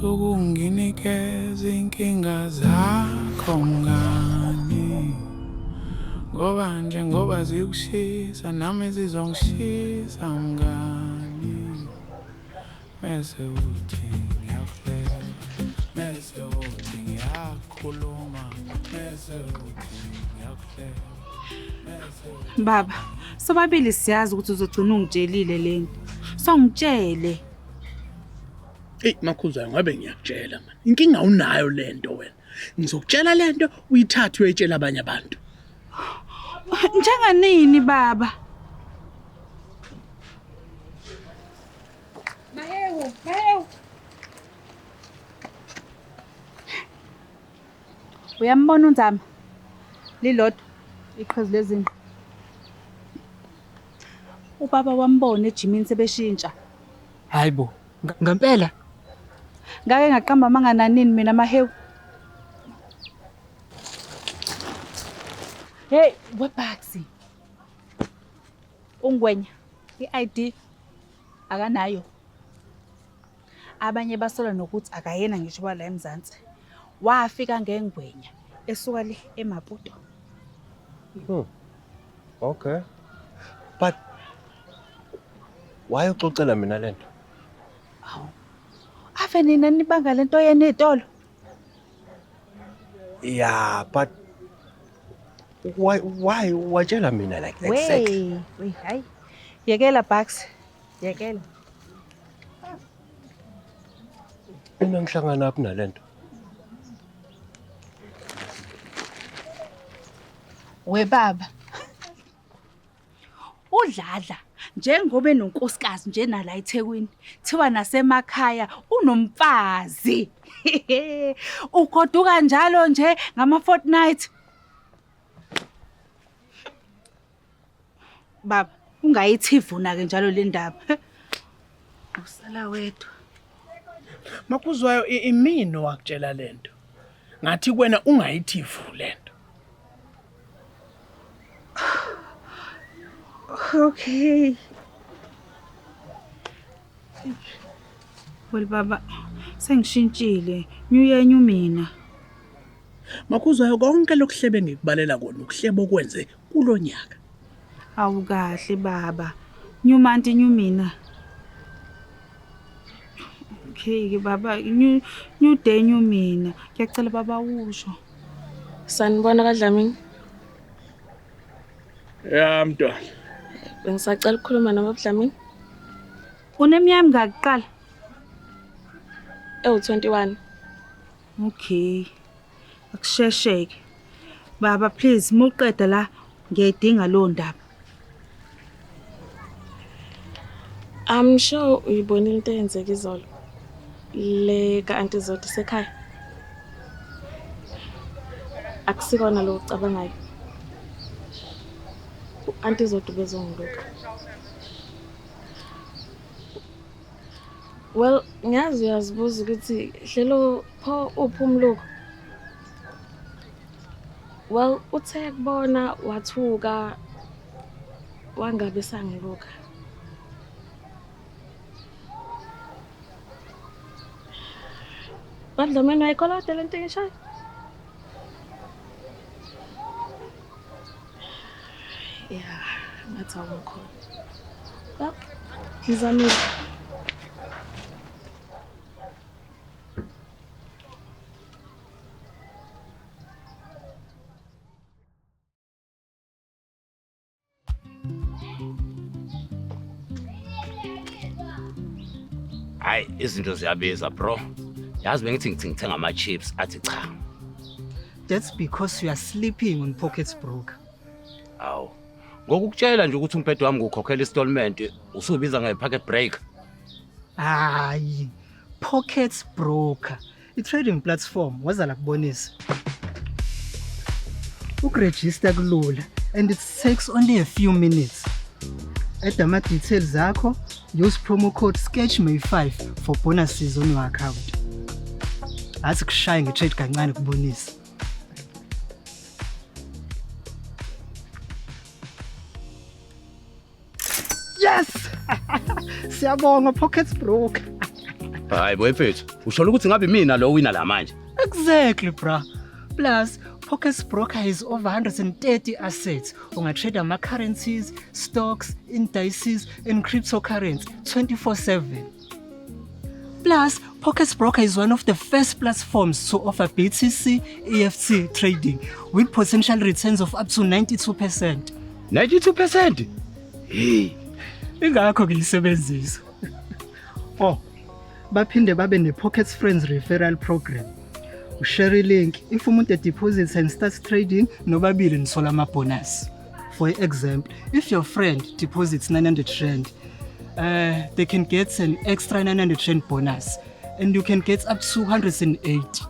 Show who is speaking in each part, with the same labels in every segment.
Speaker 1: Sukunginikeza inkinga zakho mngani. Ngoba zikushisa nami zizongishisa mngani. Mese uthi ngiyakuhleka, mese uthi ngiyakhuluma, mese uthi ngiyakuhleka.
Speaker 2: Baba, sobabili siyazi ukuthi uzogcina ungitshelile lento. Songitshele.
Speaker 3: Makhuzayo ngabe ngiyakutshela man. Inkinga unayo lento wena. Ngizokutshela lento uyithathe uyitshela abanye abantu.
Speaker 2: Njenganini baba? Mahewu. Uyambona uNzama? Lilodwa iqhazi lezinqa. Ubaba wambona ejimini sebeshintsha.
Speaker 4: Hayibo, ngempela.
Speaker 2: Ngake ngaqamba mangananini mina Mahewu. Hey, webaxi. Ungwenya. I-ID akanayo. Abanye basola nokuthi akayena ngisho bala eMzansi. Wafika ngengwenya esuka le eMaputo.
Speaker 5: Okay. But why uxoxela mina lento?
Speaker 2: Ave nina nibanga lento yena ezitolo.
Speaker 5: Yeah, but why watshela mina like that?
Speaker 2: Wey, hayi. Yekela Bucks. Yekela.
Speaker 5: Mina ngihlangana aphi nalento?
Speaker 2: We baba. Udladla njengoba enonkosikazi nje nala eThekwini thiwa nasemakhaya unomfazi. Ugoduka njalo nje ngama fortnight. Baba, ungayithivuna ke njalo le ndaba. Usala wedwa.
Speaker 3: Makuzwayo imini wakutshela lento. Ngathi kuwena ungayithivu lento.
Speaker 2: Okay. Well baba, sengishintshile. New year new mina.
Speaker 3: Makuzwayo konke lokuhlebe ngikubalela kona ukuhlebo kwenze kulonyaka.
Speaker 2: Awukahle baba. New month new mina. Okay ke baba, new day new mina. Ngiyacela baba usho.
Speaker 6: Sanibona kaDlamini.
Speaker 3: Ya mntwana.
Speaker 6: Bengisacela ukukhuluma noma Dlamini.
Speaker 2: Uneminyaka ngakuqala?
Speaker 6: 21.
Speaker 2: Okay. Akushesheke. Baba please muqeda la ngiyidinga lo ndaba.
Speaker 6: I'm sure uyibonile into eyenzeka izolo. Le ka Auntie Zodi sekhaya. Akusikona lo ucabangayo. Auntie Zodi bezongiluka. Well, ngiyazi uyazibuza ukuthi hlelo pho uphumluko. Well, uthe kubona wathuka wangabe sangiluka. Badlamini ayikhola lento ngishayo. Yeah, ngathi awukho. Ba, ngizamile.
Speaker 7: Hayi izinto ziyabiza bro. Yazi bengithi ngithenga ama chips athi cha.
Speaker 4: That's because you are sleeping on Pockets broker.
Speaker 7: Aw. Ngokukutshela nje ukuthi umphetho wami ngukhokhela installment usubiza ngepocket break.
Speaker 4: Hayi, Pockets broker. I-trading platform waza la kubonisa. Ukuregister kulula and it takes only a few minutes. Add ama details zakho, use promo code SKETCHMAY5 for bonuses on your account. Athi kushaya nge-trade kancane kubonisa. Yes! Siyabonga Pockets broker.
Speaker 7: Hayi boyfethu, usho ukuthi ngabe mina lo wina la manje.
Speaker 4: Exactly, bra. Plus, Pockets Broker has over 130 assets. Unga-trade ama-currencies, stocks, indices, and cryptocurrency 24/7. Plus, Pockets Broker is one of the first platforms to offer BTC EFT trading with potential returns of up to 92%.
Speaker 7: 92%? Hey,
Speaker 4: Ingakho ngiyisebenzisa. Oh, baphinde babe ne-Pockets Friends referral program. Ushare link if umuntu deposits and starts trading nobabili nisola ama-bonus. For example, if your friend deposits 900 rand, they can get an extra 900 rand bonus and you can get up to 180.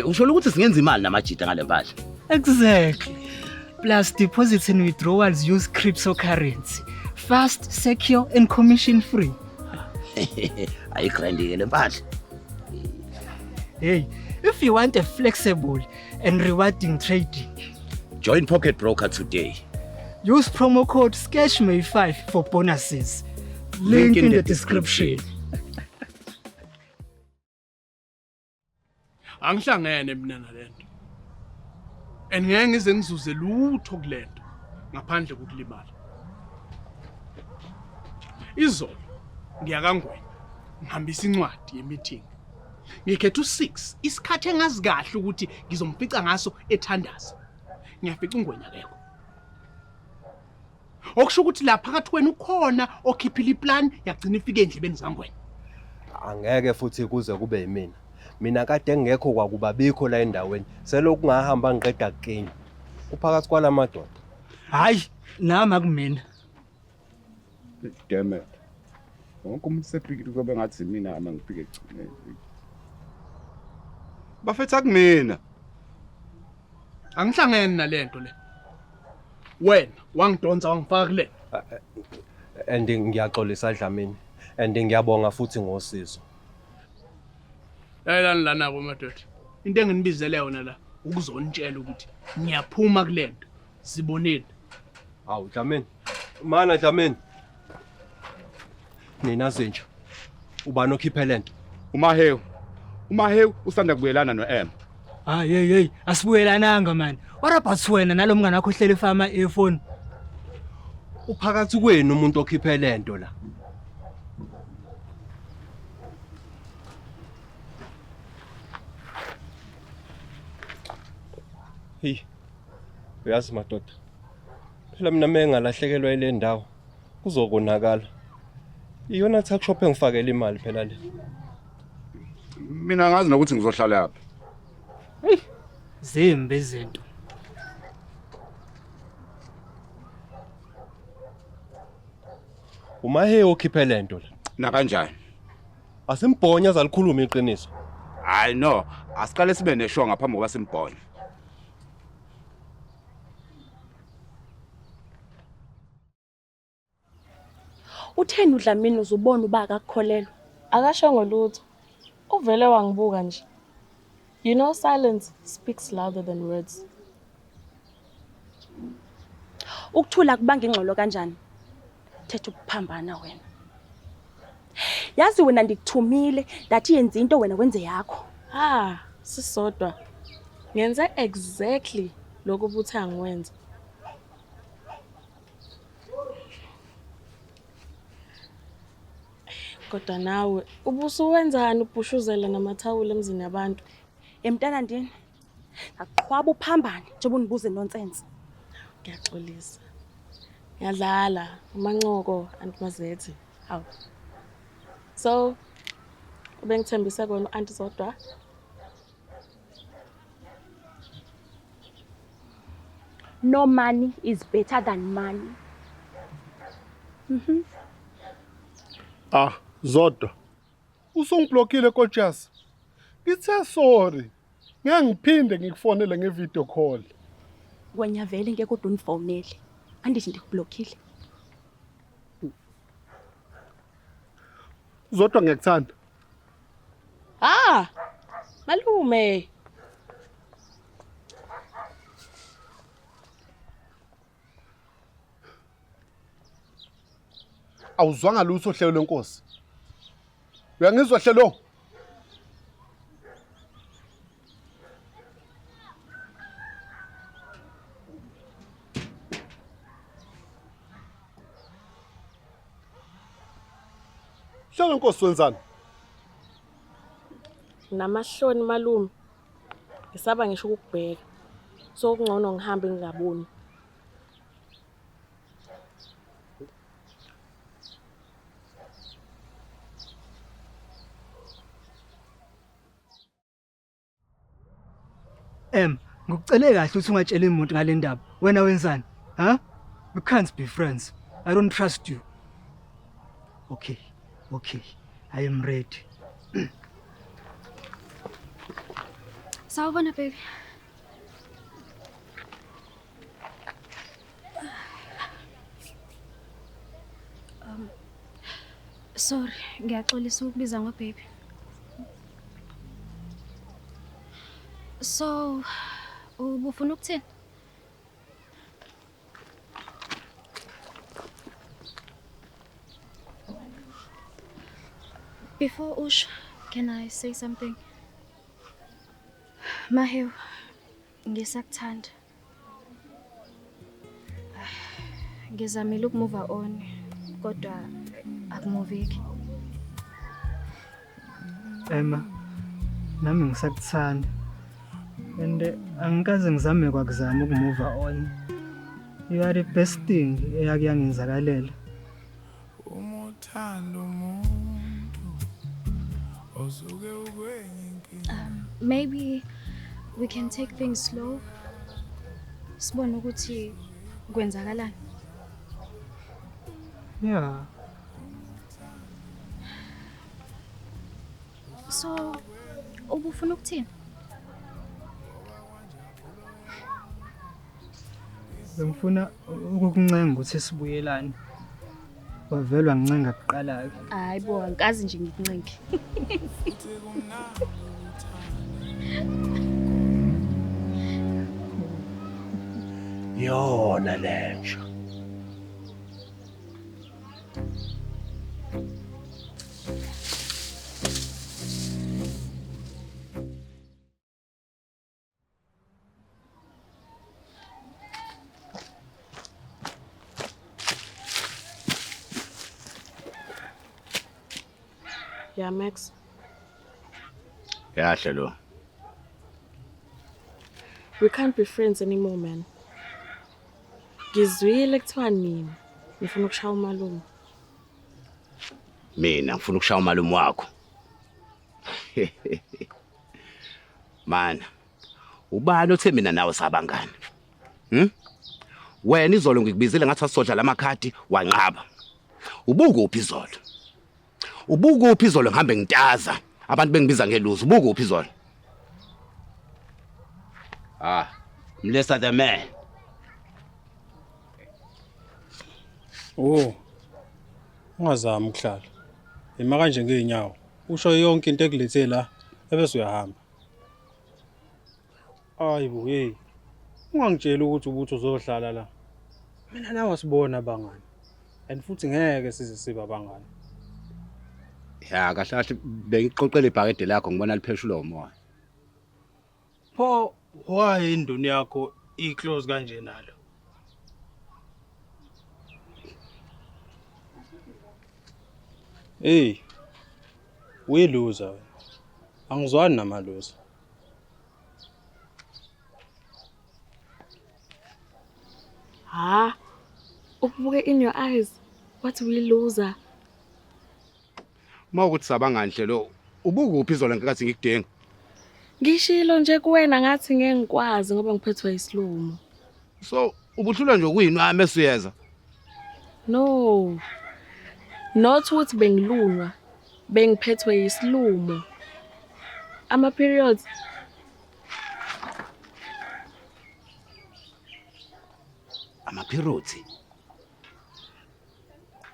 Speaker 7: usho ukuthi singenza imali namajita ngale mpahla.
Speaker 4: Exactly. Plus, deposits and withdrawals use cryptocurrency. Fast, secure, and commission-free.
Speaker 7: Ayigrandi le mpahla.
Speaker 4: Hey, if you want a flexible and rewarding trading,
Speaker 7: Join Pocket Broker today.
Speaker 4: use promo code SKETCHMAY5 for bonuses. Link in the description.
Speaker 3: Angihlangene mina nalento. And ngeke ngize ngizuze lutho kulento ngaphandle kokulimala. Izolo ngiyakangwena ngihambisa incwadi yemeeting. Ngikhetha u6 isikhathi engazi kahle ukuthi ngizomfica ngaso ethandaza. Ngiyafica ungwenya akekho. Okusho ukuthi la phakathi kwenu ukhona okhiphila iplan yagcina ifike endlebeni zangwena.
Speaker 5: Angeke futhi kuze kube yimina. Mina kade ngekho kwakuba bikho la endaweni. Selokhu ngahamba ngiqeda kukinga. Uphakathi kwalamadoda.
Speaker 4: Hayi, nami akumina.
Speaker 8: Damn it. Wonke umuntu sephikile kube ngathi mina ama ngifike egcineni. Bafethu akumina.
Speaker 3: Angihlangene nalento le. Wena wangidonsa wangifaka kule.
Speaker 5: And ngiyaxolisa Dlamini. And ngiyabonga futhi ngosizo.
Speaker 3: Yayilani lana komadoda. Into enginibizele yona la ukuzonitshela ukuthi ngiyaphuma kulento. Sibonile.
Speaker 5: Hawu Dlamini. Mana Dlamini. Nina zinja. Ubani okhiphe lento?
Speaker 8: Umahewu usanda kubuyelana noEm.
Speaker 4: Hey, asibuyelananga man. What about wena nalomngane wakho ohlele fama ephone?
Speaker 5: Uphakathi kwenu umuntu okhiphe lento la. Hey. Uyazi madoda. Phela mina mengalahlekelwa ile ndawo kuzokonakala. Iyona tuck shop engifakela imali phela le.
Speaker 8: Mina ngazi nokuthi ngizohlala lapha.
Speaker 4: Zimbe izinto.
Speaker 5: Umahewu okhiphe lento la.
Speaker 8: Na kanjani?
Speaker 5: Asimbhonya zalikhuluma iqiniso.
Speaker 8: Hayi no, asiqale sibe neshow ngaphambi kokuba simbhonye.
Speaker 6: Utheni uDlamini uzubona uba akakholelwa? Akashongo lutho. Uvele wangibuka nje. You know silence speaks louder than words.
Speaker 9: Ukuthula kubanga ingxolo kanjani? Thetha ukuphambana wena. Yazi wena ndikuthumile ndathi yenza into wena wenze yakho.
Speaker 6: Sisodwa. Ngenze exactly lokho ubuthi angiwenza. Kodwa nawe ubusuwenzani ubhushuzela namathawula emzini yabantu?
Speaker 9: Emntana ndini. Aqhwaba uphambane njengoba unibuze nonsense.
Speaker 6: Ngiyaxolisa. Ngiyadlala amancoko antimazethi. Hawu. So ubengithembisa kona anti Zodwa.
Speaker 9: No money is better than money.
Speaker 10: Zodwa. Usongiblockile Kochas. Ngithe sorry. Ngeke ngiphinde ngikufonele ngevideo call.
Speaker 9: Wena vele ngeke kodwa unifonele. Andithi ndikublockile.
Speaker 10: Zodwa ngiyekuthanda.
Speaker 6: Malume.
Speaker 10: Awuzwanga lutho hlelo lenkosi. Uyangizwa hlelo? Hlelo Nkosi wenzani?
Speaker 6: Namahloni malume. Ngisaba ngisho ukubheka. So kungcono ngihambe ngingaboni.
Speaker 4: Ngikucele kahle ukuthi ungatsheli umuntu ngale ndaba. Wena wenzani? We can't be friends. I don't trust you. Okay. I am ready.
Speaker 11: Sawubona baby. Sorry, ngiyaxolisa ukubiza ngobaby. So, ubufuna ukuthini? Before Ush, can I say something? Mahew, ngisakuthanda. Ngizamile ukumove on, kodwa akumoveki.
Speaker 4: Emma, nami ngisakuthanda. And angikaze ngizame kwakuzama ukumove on. You are the best thing eyakuyangenzakalela.
Speaker 1: Umuthanda umuntu osuke ukwenye.
Speaker 11: Maybe we can take things slow. Sibone ukuthi kwenzakalani.
Speaker 4: Yeah.
Speaker 11: So, ubufuna ukuthini?
Speaker 4: Ngifuna ukukuncenga ukuthi sibuyelane. Wavelwa ngincenga kuqala.
Speaker 11: Hayi bo, angikazi nje ngikuncenga.
Speaker 7: Yona lentsha.
Speaker 6: Yeah, Max.
Speaker 7: Yeah, Hlelo.
Speaker 6: We can't be friends anymore, man. Ngizwile kuthiwa nini ngifuna ukushaya umalume.
Speaker 7: Mina ngifuna ukushaya umalume wakho. Man, ubani othe mina nawe sabangani? Wena izolo ngikubizile ngathi asodla lamakhadi wanqaba. Ubukuphi izolo? Ubukuphi izolo ngihambe ngitaza abantu bengibiza ngeluzi. Ubukuphi izolo? Mlesa the man.
Speaker 12: Oh. Ungazami ukuhlala. Ima kanje ngeenyawo. Usho yonke into ekulethe la ebese uyahamba. Hayibo hey. Ungangitshela ukuthi ubuthi uzohlala la. Mina nawe sibona abangani. And futhi ngeke size sibe abangani.
Speaker 7: Ya kahle kahle bengiqoqela ibhakede lakho ngibona lipheshula umoya.
Speaker 12: Pho why induni yakho iclose kanje nalo? Hey. We loser. Angizwani namaluza.
Speaker 6: Ukubuke in your eyes. What we loser?
Speaker 7: Mawukuthi sabangani Hlelo, ubukuphi izolo ngikathi ngikudinga?
Speaker 6: Ngishilo nje kuwena ngathi ngeke ngikwazi ngoba ngiphethwe isilumo.
Speaker 7: So, ubuhlula nje kuyini wami esiyeza?
Speaker 6: No. Not ukuthi bengilunywa, bengiphethwe isilumo. Ama periods.
Speaker 7: Ama periods.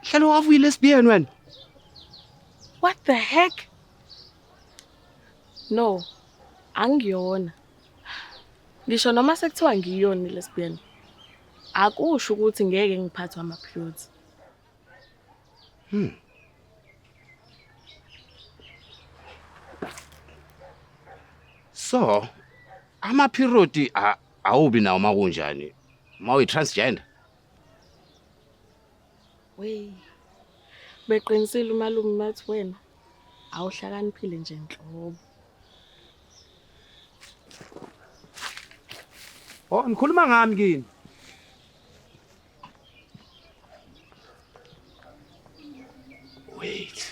Speaker 7: Hlelo wavuyi lesbian wena.
Speaker 6: What the heck? No. Angiyona. Ngisho noma sekuthiwa ngiyona lesbian. Akusho ukuthi ngeke ngiphathwe ama periods.
Speaker 7: So, ama-period awubi nawo makunjani? Mawuyi-transgender?
Speaker 6: Wey. Beqinisile umalume bathi wena awuhlakaniphile nje nhlobo.
Speaker 13: Oh, nikhuluma ngami kini?
Speaker 7: Wait.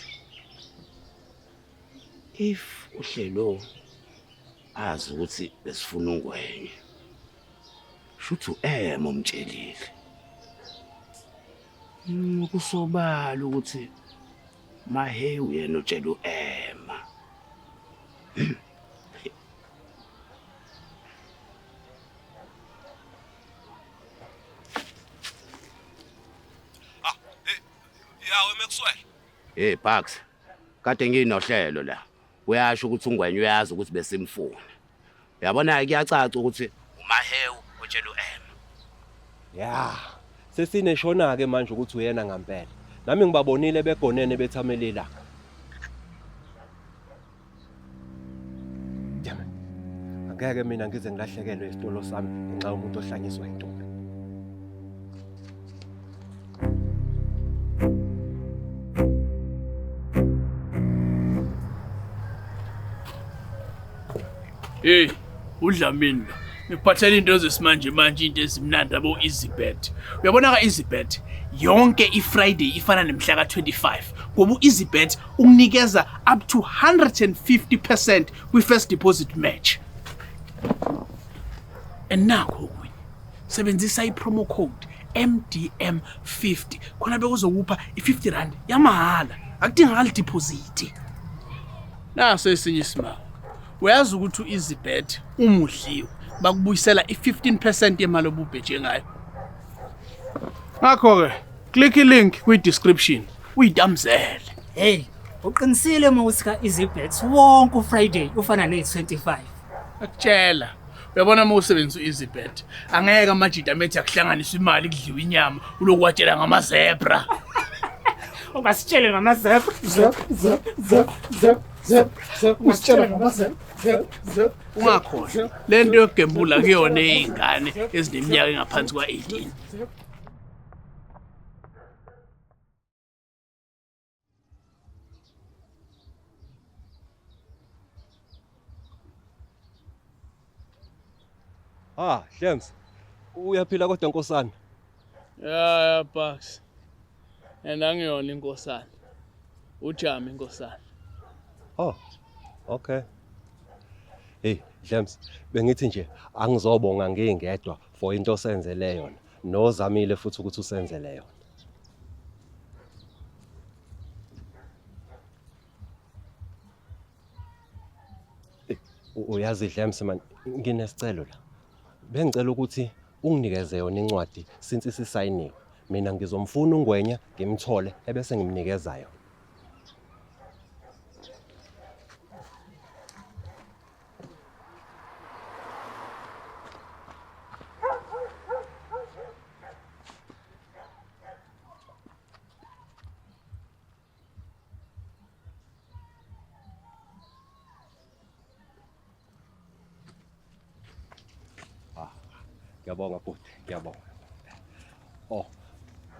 Speaker 7: If uhlelo azi ukuthi besifuna ungwenye. Shuthu umtshelile. Kusobala ukuthi Mahewu yena utshela uEmma.
Speaker 5: Yawe mekuswele.
Speaker 7: Hey Bucks. Kade nginohlelo la. Uyasho ukuthi ungwenye uyazi ukuthi besimfuna. Uyabona kuyacaca ukuthi uMahewu utshela uEmma.
Speaker 5: Ya. Sesineshona ke manje ukuthi uyena ngempela. Nami ngibabonile begonene bethamelela. Yama. Angeke mina ngize ngilahlekelwe isitolo sami ngenxa yomuntu ohlanyiswa intombi.
Speaker 3: Hey, uDlamini. Ngiphathela into zesimanje manje into ezimnandi abo EasyBet. Uyabona ka EasyBet yonke iFriday ifana nemhla ka25 ngoba uEasyBet ukunikeza up to 150% kwi-first deposit match. And nakho kunye sebenzisa ipromo code MDM50 khona bekuzokupha i50 rand yamahala akudingakali deposit. Naso esinye isimanga. Uyazi ukuthi uEasyBet umudliwe bakubuyisela i15% yemali obubheje ngayo. Ngakho ke click i-link kwi-description uyidamzele.
Speaker 4: Hey, uqinisile mawuthi ka EasyBet wonke uFriday ufana ne25.
Speaker 3: Akutshela. Uyabona uma usebenzisa uEasyBet angeke amajita amethi akuhlanganisa imali kudliwa inyama ulokwatshela ngamazebra.
Speaker 4: Ungasitshele ngamazebra.
Speaker 3: Usitshela ngamazebra. Ungakhohlwa lento yogembula kuyona izingane ezineminyaka engaphansi kwa18.
Speaker 5: James. Uyaphila kodwa Nkosana?
Speaker 3: Ya Bucks. Angiyona inkosana. Ujama inkosana.
Speaker 5: Oh. Okay. Hey, James, bengithi nje angizobonga ngingedwa for into osenzele yona. Nozamile futhi ukuthi usenzele yona. Uyazi James man, nginesicelo la. Bengicela ukuthi unginikeze yona incwadi since sisayiniwe. Mina ngizomfuna ungwenya ngimthole ebese ngimnikeza yona. Ngiyabonga bhuti, ngiyabonga. Oh,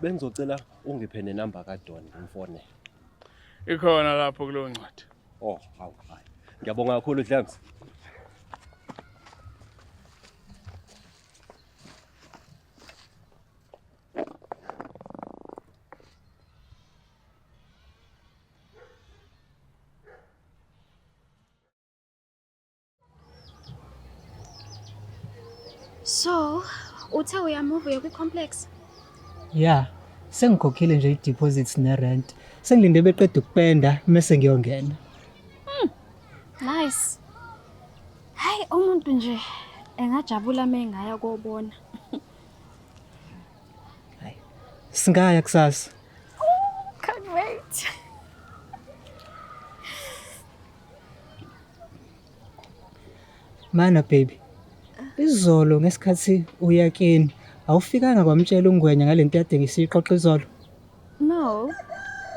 Speaker 5: bengizocela ungiphe nenamba kaDon ngimfonele.
Speaker 3: Ikhona lapho kulo ncwadi.
Speaker 5: Oh, hayi. Ngiyabonga kakhulu James.
Speaker 11: So, uthe uyamove kwi-complex?
Speaker 4: Yeah, sengikhokhile nje i-deposits ne-rent. Sengilinde beqeda ukupenda bese ngiyongena.
Speaker 11: Nice. Hayi umuntu nje engajabula mengaya kobona.
Speaker 4: Singaya kusasa.
Speaker 11: Can't wait.
Speaker 4: Mana baby. Izolo ngesikhathi uyakini awufikanga kwamtshela ungwenya ngalento yade ngisiqoqa izolo.
Speaker 11: No.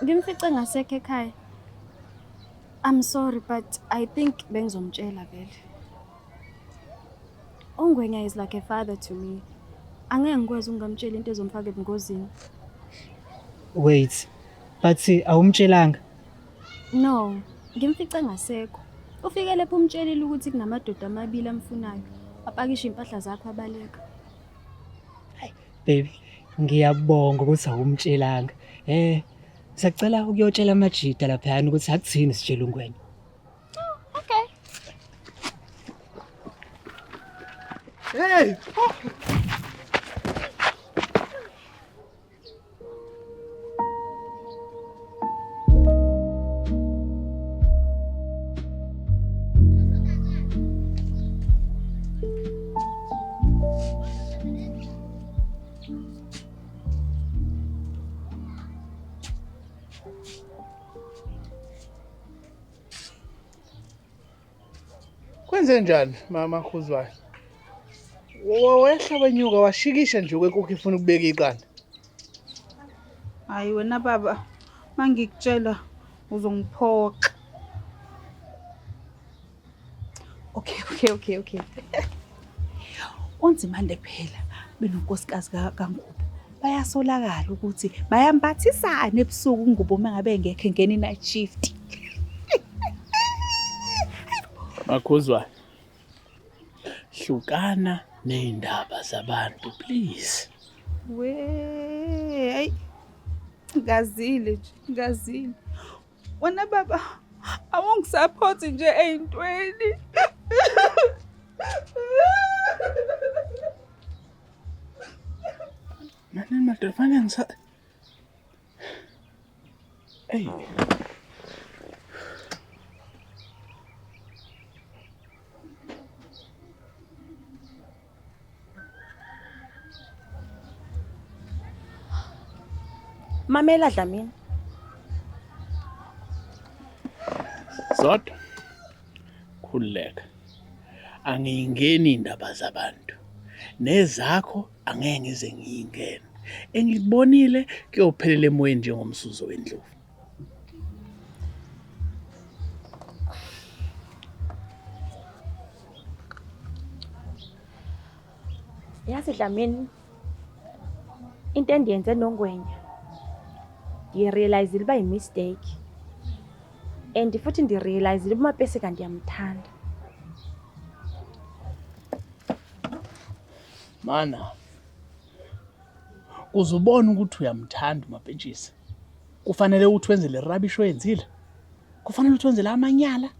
Speaker 11: Ngimfice ngasekho ekhaya. I'm sorry but I think bengizomtshela vele. Ongwenya is like a father to me. Angeke ngikwazi ungamtshela into ezomfaka ebungozini.
Speaker 4: Wait, but awumtshelanga?
Speaker 11: No, ngimfica ngasekho. Ufike lapho umtshelile ukuthi kunamadoda amabili amfunayo. Apakisha impahla zakho abaleka.
Speaker 4: Baby, ngiyabonga ukuthi awumtshelanga. Sacela ukuyotshela amajita laphayana ukuthi akuthini sitshela uNgwenya.
Speaker 11: Okay.
Speaker 10: Hey!
Speaker 3: Kwenze njani mama Khuzwayo? Wehla wenyuka washikisha nje kwenkukhu ifuna ukubeka iqanda.
Speaker 2: Hayi wena baba, mangikutshela uzongiphoqa. Okay. Unzimande phela benonkosikazi kaNgubo. Bayasolakala ukuthi bayambathisana ebusuku uNgubo mangabe engekho engena i-night shift.
Speaker 3: Makhuzwayo. Hlukana neindaba zabantu please.
Speaker 2: Hey. Ngazile. Wena baba, awungisupport nje eyintweni.
Speaker 3: Manje madodana ngisa. Hey.
Speaker 9: Mamela Dlamini.
Speaker 3: Zodwa khuleka. Angiyingeni indaba zabantu. Nezakho angeke ngize ngiyingene. Engibonile kuyophelela emoyeni njengomsuzo wendlovu.
Speaker 9: Yazi Dlamini, into endiyenze noNgwenya. Ngirealize liba mistake. And futhi ndirealize liba mapese kanti yamthanda.
Speaker 3: Mana. Uzubona ukuthi uyamthanda uMapentshisi. Kufanele ukuthi wenze le rubbish oyenzile. Kufanele ukuthi wenze la amanyala.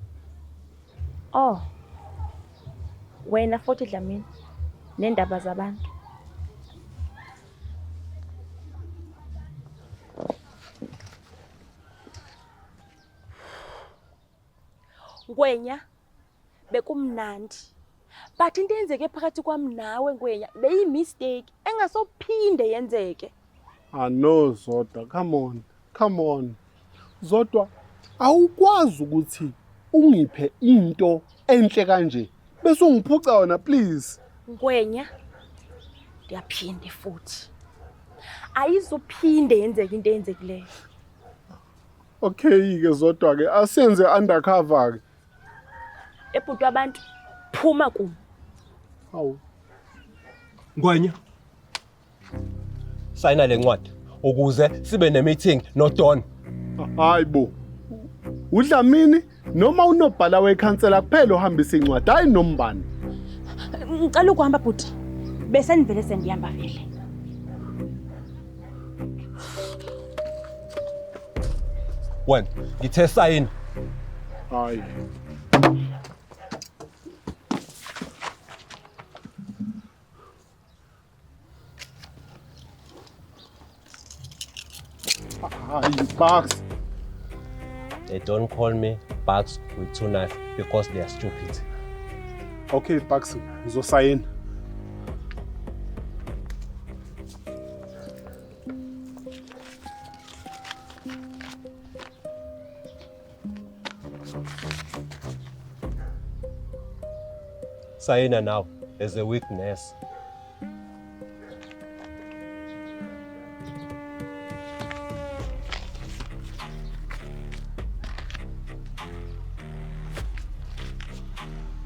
Speaker 9: Oh. Wena futhi Dlamini nendaba zabantu. Ngwenya bekumnandi. But into yenzeke phakathi kwami nawe Ngwenya beyi mistake engasophinde yenzeke.
Speaker 10: No Zodwa, come on. Zodwa awukwazi ukuthi ungiphe into enhle kanje bese ungiphuca wona please.
Speaker 9: Ngwenya ndiyaphinde futhi. Ayizophinde yenzeke into eyenzekileyo.
Speaker 10: Okay ke Zodwa ke asenze undercover ke.
Speaker 9: Ebhutu abantu phuma kum.
Speaker 10: Hawu.
Speaker 5: Ngwenya. Sayina lencwadi ukuze sibe nemeeting noDon.
Speaker 10: Hayibo. uDlamini noma unobhala wekhansela kuphela ohambisa incwadi hayi nombani.
Speaker 9: Ngicela ukuhamba bhuti. Bese nivele sendihamba vele.
Speaker 5: Wena ngithe sayina.
Speaker 10: Hayi. Bugs.
Speaker 5: They don't call me Bugs with two knives because they are stupid.
Speaker 10: Okay, Bugs, uzosayina.
Speaker 5: Sayina now as a witness.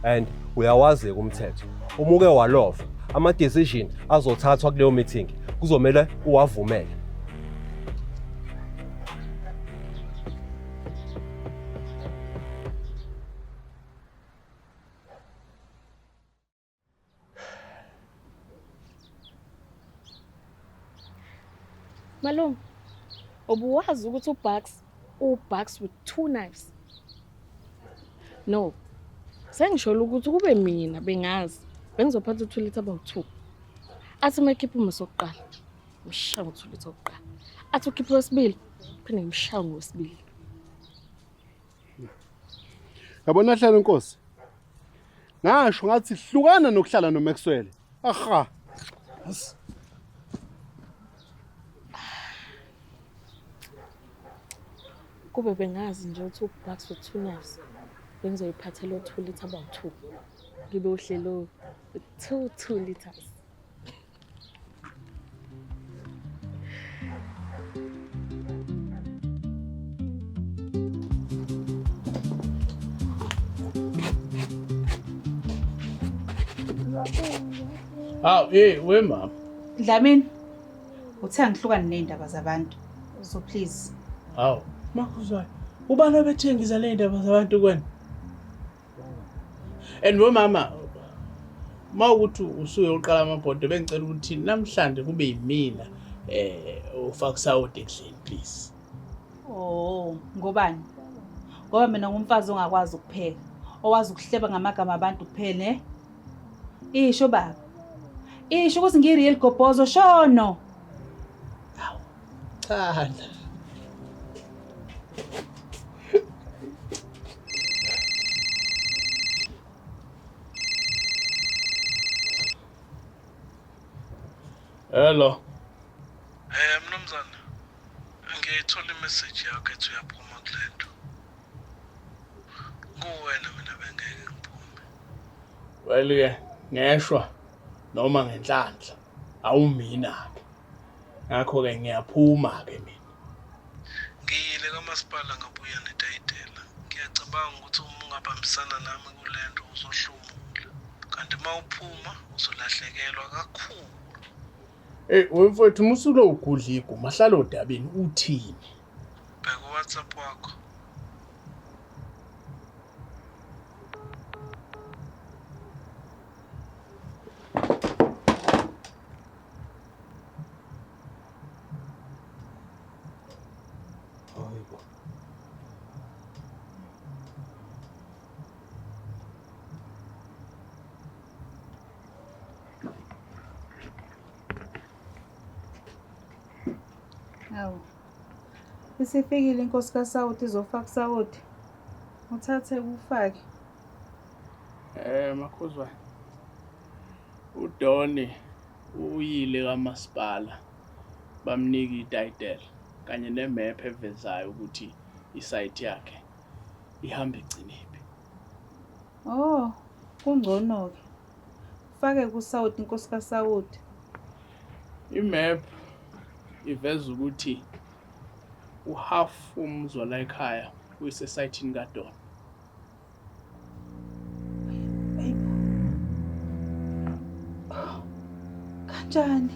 Speaker 5: And uyawazi umthetho umuke walova ama decision azothathwa kuleyo meeting kuzomela uwavumele.
Speaker 6: Malum, ubuwazi ukuthi uBucks with 2 knives. No. Sengisholo ukuthi kube mina bengazi. Bengizophatha 2 liters about 2. Athi mayikhipha uma sokuqala. Ngishaya 2 liters sokuqala. Athi ukhipha wesibili, phinde ngimshaya ngowesibili.
Speaker 10: Yabona hlala Nkosi. Ngasho ngathi hlukana nokuhlala noMaxwell. Aha.
Speaker 6: Kube bengazi nje ukuthi uBucks with 2 knives. Bengizoyiphathela 2 liters about 2. Ngibe uhlelo 2 liters.
Speaker 3: We mama.
Speaker 2: Dlamini. Uthe angihlukane nezindaba zabantu. So please.
Speaker 3: Makhuzwayo. Ubani obethengisa le ndaba zabantu kwena? And we mama, mawukuthi usuke uqala amabhodo bengicela ukuthi namhlanje kube yimina ufakisa odekhleni please.
Speaker 2: Oh, ngobani? Ngoba mina ngumfazi ongakwazi ukupheka, owazi ukuhleba ngamagama abantu kuphela, ne? Isho baba. Isho ukuthi ngireal gobhozo shono.
Speaker 3: Cha. Hello.
Speaker 14: Mnumzane. Ngiyithola imessage yakho ethi uyaphuma kulento. Kuwena mina bengeke ngiphume.
Speaker 3: Well ngeshwa noma ngenhlanhla awumina ke. Ngakho ke ngiyaphuma ke mina.
Speaker 14: Ngiyile kamasipala ngabuya netayitela. Ngiyacabanga ukuthi uma ungabambisana nami kulento uzohlumula. Kanti mawuphuma uzolahlekelwa kakhulu.
Speaker 3: Wemfowethu musulo ugudla iguma hlala odabeni uthini?
Speaker 14: Bheka uWhatsApp wakho.
Speaker 2: Hawu. Isifikile inkosi kaSawuthi izofaka uSawuthi. Uthathe ufake.
Speaker 3: Makhuzwayo. uDoni uyile kamasipala bamnika itayitela kanye nemap evezayo ukuthi isite yakhe ihamba igciniphi.
Speaker 2: Oh, kungcono ke. Fake kuSawuthi inkosi kaSawuthi.
Speaker 3: Imap iveza ukuthi uhalf umzwa la ekhaya uyisesayithini kaDoni.
Speaker 2: Kanjani?